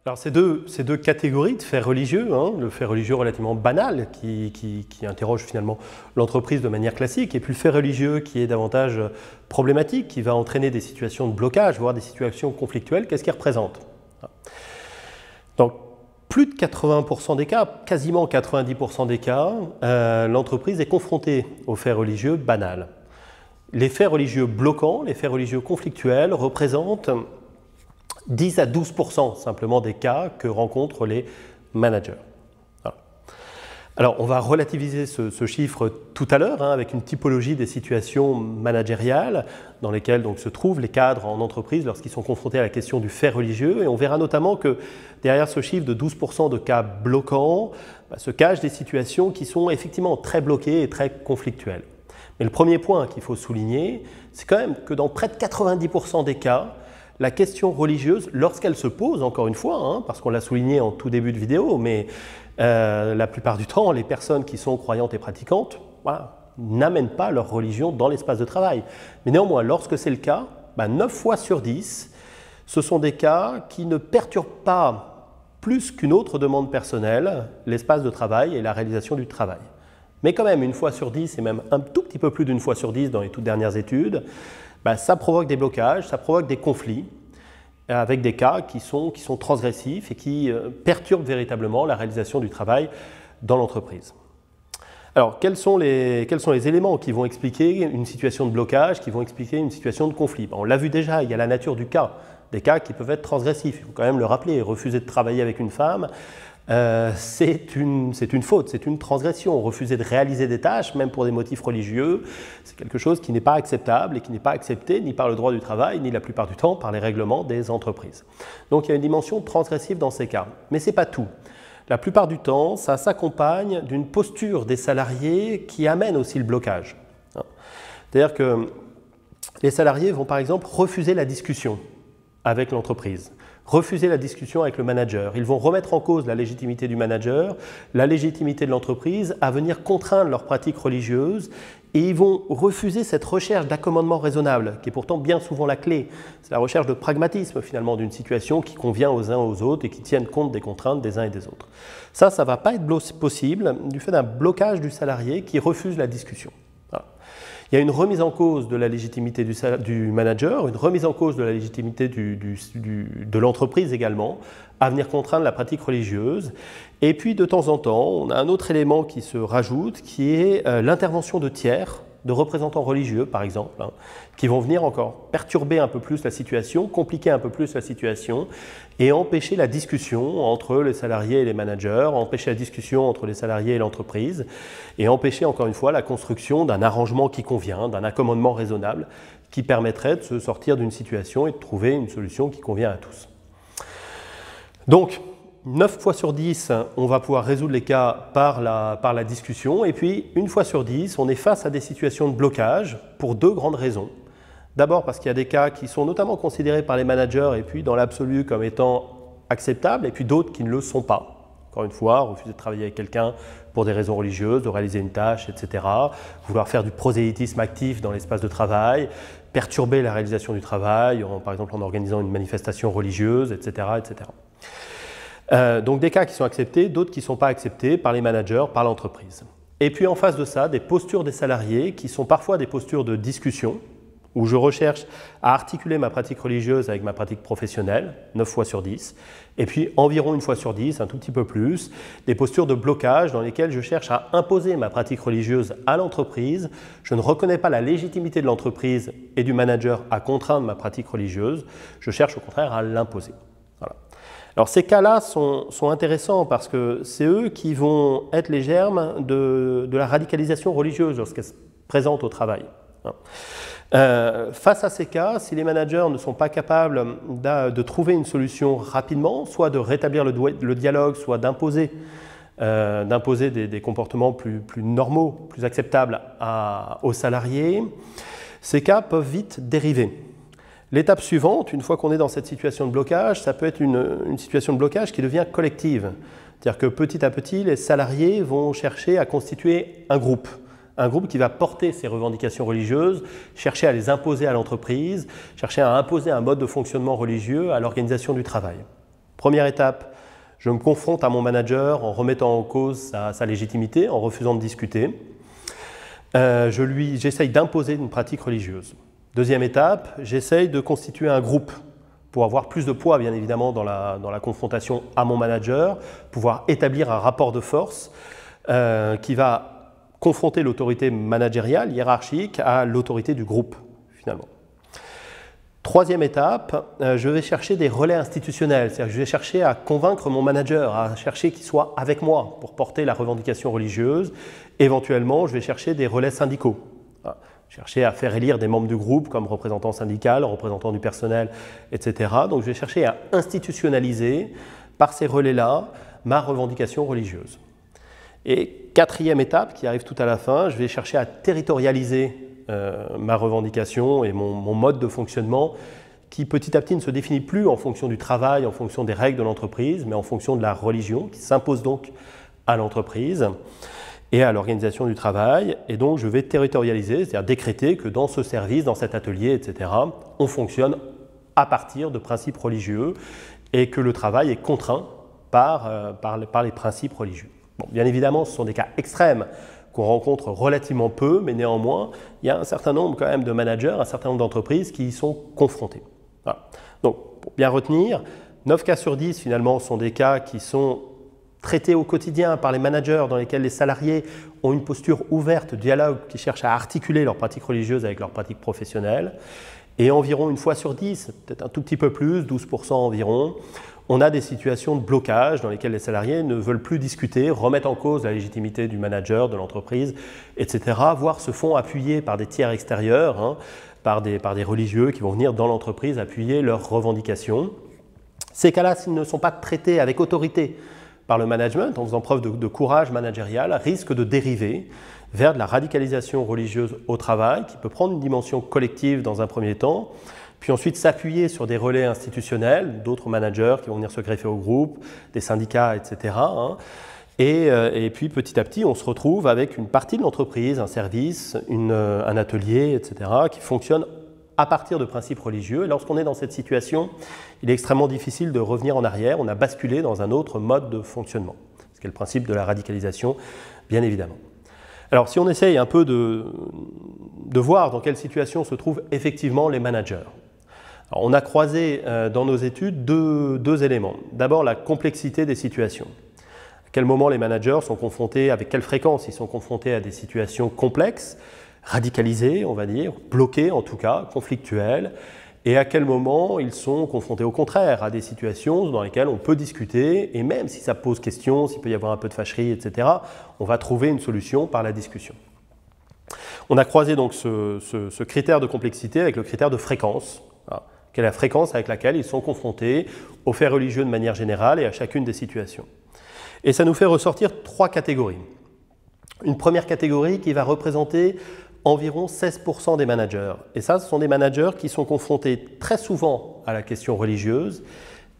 Alors ces deux catégories de faits religieux, le fait religieux relativement banal qui interroge finalement l'entreprise de manière classique, et puis le fait religieux qui est davantage problématique, qui va entraîner des situations de blocage, voire des situations conflictuelles, qu'est-ce qu'il représente? Donc plus de 80% des cas, quasiment 90% des cas, l'entreprise est confrontée aux faits religieux banals. Les faits religieux bloquants, les faits religieux conflictuels représentent 10 à 12% simplement des cas que rencontrent les managers. Voilà. Alors, on va relativiser ce chiffre tout à l'heure avec une typologie des situations managériales dans lesquelles donc, se trouvent les cadres en entreprise lorsqu'ils sont confrontés à la question du fait religieux. Et on verra notamment que derrière ce chiffre de 12% de cas bloquants se cachent des situations qui sont effectivement très bloquées et très conflictuelles. Mais le premier point qu'il faut souligner, c'est quand même que dans près de 90% des cas, la question religieuse, lorsqu'elle se pose, encore une fois, parce qu'on l'a souligné en tout début de vidéo, mais la plupart du temps, les personnes qui sont croyantes et pratiquantes n'amènent pas leur religion dans l'espace de travail. Mais néanmoins, lorsque c'est le cas, 9 fois sur 10, ce sont des cas qui ne perturbent pas plus qu'une autre demande personnelle l'espace de travail et la réalisation du travail. Mais quand même, une fois sur 10, et même un tout petit peu plus d'une fois sur 10 dans les toutes dernières études, ça provoque des blocages, ça provoque des conflits avec des cas qui sont transgressifs et qui perturbent véritablement la réalisation du travail dans l'entreprise. Alors, quels sont les éléments qui vont expliquer une situation de blocage, qui vont expliquer une situation de conflit? On l'a vu déjà, il y a la nature du cas, des cas qui peuvent être transgressifs. Il faut quand même le rappeler, refuser de travailler avec une femme, c'est une faute, c'est une transgression. Refuser de réaliser des tâches, même pour des motifs religieux, c'est quelque chose qui n'est pas acceptable et qui n'est pas accepté ni par le droit du travail, ni la plupart du temps par les règlements des entreprises. Donc il y a une dimension transgressive dans ces cas. Mais ce n'est pas tout. La plupart du temps, ça s'accompagne d'une posture des salariés qui amène aussi le blocage. C'est-à-dire que les salariés vont par exemple refuser la discussion avec l'entreprise. Refuser la discussion avec le manager. Ils vont remettre en cause la légitimité du manager, la légitimité de l'entreprise à venir contraindre leurs pratiques religieuses et ils vont refuser cette recherche d'accommodement raisonnable qui est pourtant bien souvent la clé. C'est la recherche de pragmatisme finalement d'une situation qui convient aux uns aux autres et qui tienne compte des contraintes des uns et des autres. Ça ne va pas être possible du fait d'un blocage du salarié qui refuse la discussion. Voilà. Il y a une remise en cause de la légitimité du manager, une remise en cause de la légitimité de l'entreprise également, à venir contraindre la pratique religieuse. Et puis de temps en temps, on a un autre élément qui se rajoute, qui est l'intervention de tiers, de représentants religieux par exemple, qui vont venir encore perturber un peu plus la situation, compliquer un peu plus la situation et empêcher la discussion entre les salariés et les managers, empêcher la discussion entre les salariés et l'entreprise et empêcher encore une fois la construction d'un arrangement qui convient, d'un accommodement raisonnable qui permettrait de se sortir d'une situation et de trouver une solution qui convient à tous. Donc, 9 fois sur 10, on va pouvoir résoudre les cas par la discussion. Et puis, 1 fois sur 10, on est face à des situations de blocage pour deux grandes raisons. D'abord parce qu'il y a des cas qui sont notamment considérés par les managers et puis dans l'absolu comme étant acceptables, et puis d'autres qui ne le sont pas. Encore une fois, refuser de travailler avec quelqu'un pour des raisons religieuses, de réaliser une tâche, etc. Vouloir faire du prosélytisme actif dans l'espace de travail, perturber la réalisation du travail, par exemple en organisant une manifestation religieuse, etc. etc. Donc des cas qui sont acceptés, d'autres qui ne sont pas acceptés par les managers, par l'entreprise. Et puis en face de ça, des postures des salariés qui sont parfois des postures de discussion, où je recherche à articuler ma pratique religieuse avec ma pratique professionnelle, 9 fois sur 10, et puis environ 1 fois sur 10, un tout petit peu plus, des postures de blocage dans lesquelles je cherche à imposer ma pratique religieuse à l'entreprise. Je ne reconnais pas la légitimité de l'entreprise et du manager à contraindre ma pratique religieuse, je cherche au contraire à l'imposer. Voilà. Alors ces cas-là sont intéressants parce que c'est eux qui vont être les germes de la radicalisation religieuse lorsqu'elle se présente au travail. Face à ces cas, si les managers ne sont pas capables de trouver une solution rapidement, soit de rétablir le dialogue, soit d'imposer des comportements plus normaux, plus acceptables aux salariés, ces cas peuvent vite dériver. L'étape suivante, une fois qu'on est dans cette situation de blocage, ça peut être une situation de blocage qui devient collective. C'est-à-dire que petit à petit, les salariés vont chercher à constituer un groupe qui va porter ces revendications religieuses, chercher à les imposer à l'entreprise, chercher à imposer un mode de fonctionnement religieux à l'organisation du travail. Le Première étape, je me confronte à mon manager en remettant en cause sa légitimité, en refusant de discuter. J'essaye d'imposer une pratique religieuse. Deuxième étape, j'essaye de constituer un groupe pour avoir plus de poids, bien évidemment, dans la confrontation à mon manager, pouvoir établir un rapport de force qui va confronter l'autorité managériale, hiérarchique, à l'autorité du groupe, finalement. Troisième étape, je vais chercher des relais institutionnels, c'est-à-dire que je vais chercher à convaincre mon manager, à chercher qu'il soit avec moi pour porter la revendication religieuse. Éventuellement, je vais chercher des relais syndicaux, chercher à faire élire des membres du groupe comme représentants syndicaux, représentants du personnel, etc. Donc je vais chercher à institutionnaliser par ces relais-là ma revendication religieuse. Et quatrième étape, qui arrive tout à la fin, je vais chercher à territorialiser ma revendication et mon mode de fonctionnement qui petit à petit ne se définit plus en fonction du travail, en fonction des règles de l'entreprise, mais en fonction de la religion qui s'impose donc à l'entreprise et à l'organisation du travail. Et donc je vais territorialiser, c'est-à-dire décréter que dans ce service, dans cet atelier, etc., on fonctionne à partir de principes religieux et que le travail est contraint par les principes religieux. Bon, bien évidemment, ce sont des cas extrêmes qu'on rencontre relativement peu, mais néanmoins, il y a un certain nombre quand même de managers, un certain nombre d'entreprises qui y sont confrontés. Voilà. Donc, pour bien retenir, 9 cas sur 10 finalement sont des cas qui sont traités au quotidien par les managers dans lesquels les salariés ont une posture ouverte, dialogue, qui cherchent à articuler leurs pratiques religieuses avec leurs pratiques professionnelles. Et environ une fois sur 10, peut-être un tout petit peu plus, 12% environ, on a des situations de blocage dans lesquelles les salariés ne veulent plus discuter, remettent en cause la légitimité du manager, de l'entreprise, etc., voire se font appuyer par des tiers extérieurs, par des religieux qui vont venir dans l'entreprise appuyer leurs revendications. Ces cas-là, s'ils ne sont pas traités avec autorité par le management, en faisant preuve de courage managérial, risquent de dériver vers de la radicalisation religieuse au travail, qui peut prendre une dimension collective dans un premier temps, puis ensuite s'appuyer sur des relais institutionnels, d'autres managers qui vont venir se greffer au groupe, des syndicats, etc. Et puis petit à petit, on se retrouve avec une partie de l'entreprise, un service, un atelier, etc., qui fonctionne à partir de principes religieux. Et lorsqu'on est dans cette situation, il est extrêmement difficile de revenir en arrière. On a basculé dans un autre mode de fonctionnement, ce qui est le principe de la radicalisation, bien évidemment. Alors, si on essaye un peu de voir dans quelle situation se trouvent effectivement les managers. Alors, on a croisé dans nos études deux éléments. D'abord, la complexité des situations. À quel moment les managers sont confrontés, avec quelle fréquence ils sont confrontés à des situations complexes, radicalisées, on va dire, bloquées en tout cas, conflictuelles, et à quel moment ils sont confrontés au contraire à des situations dans lesquelles on peut discuter, et même si ça pose question, s'il peut y avoir un peu de fâcherie, etc., on va trouver une solution par la discussion. On a croisé donc ce critère de complexité avec le critère de fréquence. Quelle est la fréquence avec laquelle ils sont confrontés aux faits religieux de manière générale et à chacune des situations. Et ça nous fait ressortir 3 catégories. Une première catégorie qui va représenter environ 16% des managers. Et ça, ce sont des managers qui sont confrontés très souvent à la question religieuse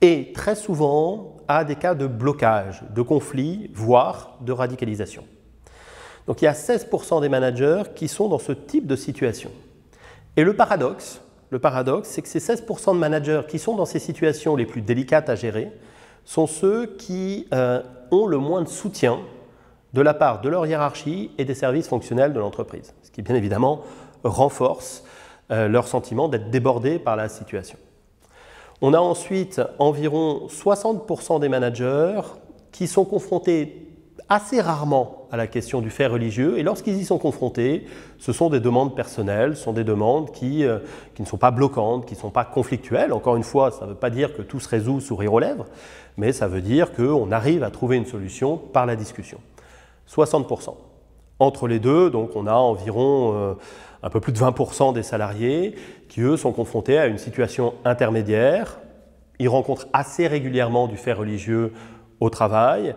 et très souvent à des cas de blocage, de conflit, voire de radicalisation. Donc il y a 16% des managers qui sont dans ce type de situation. Et le paradoxe, c'est que ces 16% de managers qui sont dans ces situations les plus délicates à gérer sont ceux qui ont le moins de soutien de la part de leur hiérarchie et des services fonctionnels de l'entreprise, ce qui bien évidemment renforce leur sentiment d'être débordés par la situation. On a ensuite environ 60% des managers qui sont confrontés assez rarement à la question du fait religieux, et lorsqu'ils y sont confrontés, ce sont des demandes personnelles, ce sont des demandes qui ne sont pas bloquantes, qui ne sont pas conflictuelles. Encore une fois, ça ne veut pas dire que tout se résout sourire aux lèvres, mais ça veut dire qu'on arrive à trouver une solution par la discussion. 60%. Entre les deux, donc on a environ un peu plus de 20% des salariés qui, eux, sont confrontés à une situation intermédiaire. Ils rencontrent assez régulièrement du fait religieux au travail.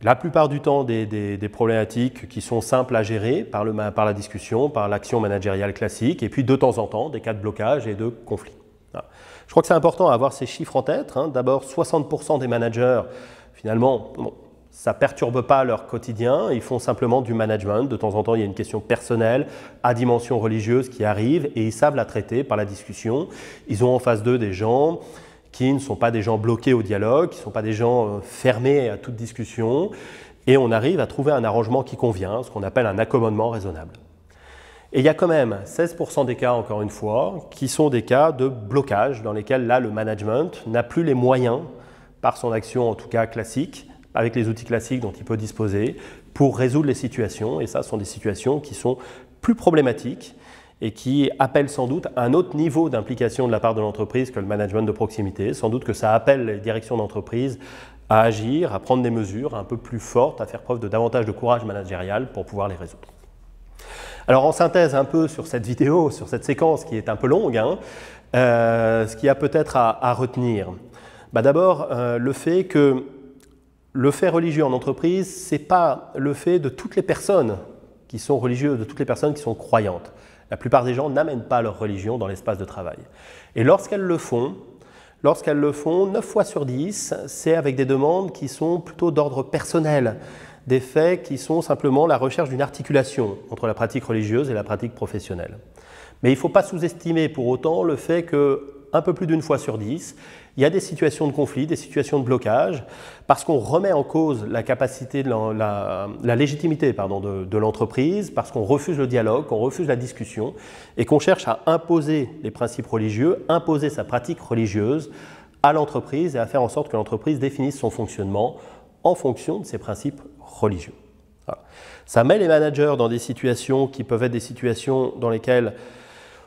La plupart du temps, des problématiques qui sont simples à gérer par la discussion, par l'action managériale classique, et puis de temps en temps, des cas de blocage et de conflit. Voilà. Je crois que c'est important à avoir ces chiffres en tête. D'abord, 60% des managers, finalement, ça ne perturbe pas leur quotidien, ils font simplement du management. De temps en temps, il y a une question personnelle à dimension religieuse qui arrive et ils savent la traiter par la discussion. Ils ont en face d'eux des gens qui ne sont pas des gens bloqués au dialogue, qui ne sont pas des gens fermés à toute discussion, et on arrive à trouver un arrangement qui convient, ce qu'on appelle un accommodement raisonnable. Et il y a quand même 16% des cas, encore une fois, qui sont des cas de blocage, dans lesquels là, le management n'a plus les moyens, par son action en tout cas classique, avec les outils classiques dont il peut disposer, pour résoudre les situations. Et ça, ce sont des situations qui sont plus problématiques et qui appellent sans doute un autre niveau d'implication de la part de l'entreprise que le management de proximité. Sans doute que ça appelle les directions d'entreprise à agir, à prendre des mesures un peu plus fortes, à faire preuve de davantage de courage managérial pour pouvoir les résoudre. Alors en synthèse un peu sur cette vidéo, sur cette séquence qui est un peu longue, ce qu'il y a peut-être à retenir. D'abord, le fait que le fait religieux en entreprise, ce n'est pas le fait de toutes les personnes qui sont religieuses, de toutes les personnes qui sont croyantes. La plupart des gens n'amènent pas leur religion dans l'espace de travail. Et lorsqu'elles le font, 9 fois sur 10, c'est avec des demandes qui sont plutôt d'ordre personnel, des faits qui sont simplement la recherche d'une articulation entre la pratique religieuse et la pratique professionnelle. Mais il ne faut pas sous-estimer pour autant le fait qu'un peu plus d'une fois sur 10, il y a des situations de conflit, des situations de blocage, parce qu'on remet en cause la capacité, la légitimité de l'entreprise, parce qu'on refuse le dialogue, qu'on refuse la discussion, et qu'on cherche à imposer les principes religieux, imposer sa pratique religieuse à l'entreprise et à faire en sorte que l'entreprise définisse son fonctionnement en fonction de ses principes religieux. Voilà. Ça met les managers dans des situations qui peuvent être des situations dans lesquelles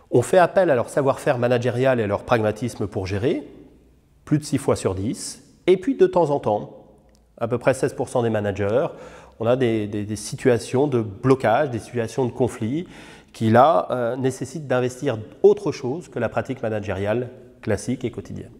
on fait appel à leur savoir-faire managérial et à leur pragmatisme pour gérer, plus de 6 fois sur 10, et puis de temps en temps, à peu près 16% des managers, on a des situations de blocage, des situations de conflit qui là nécessitent d'investir autre chose que la pratique managériale classique et quotidienne.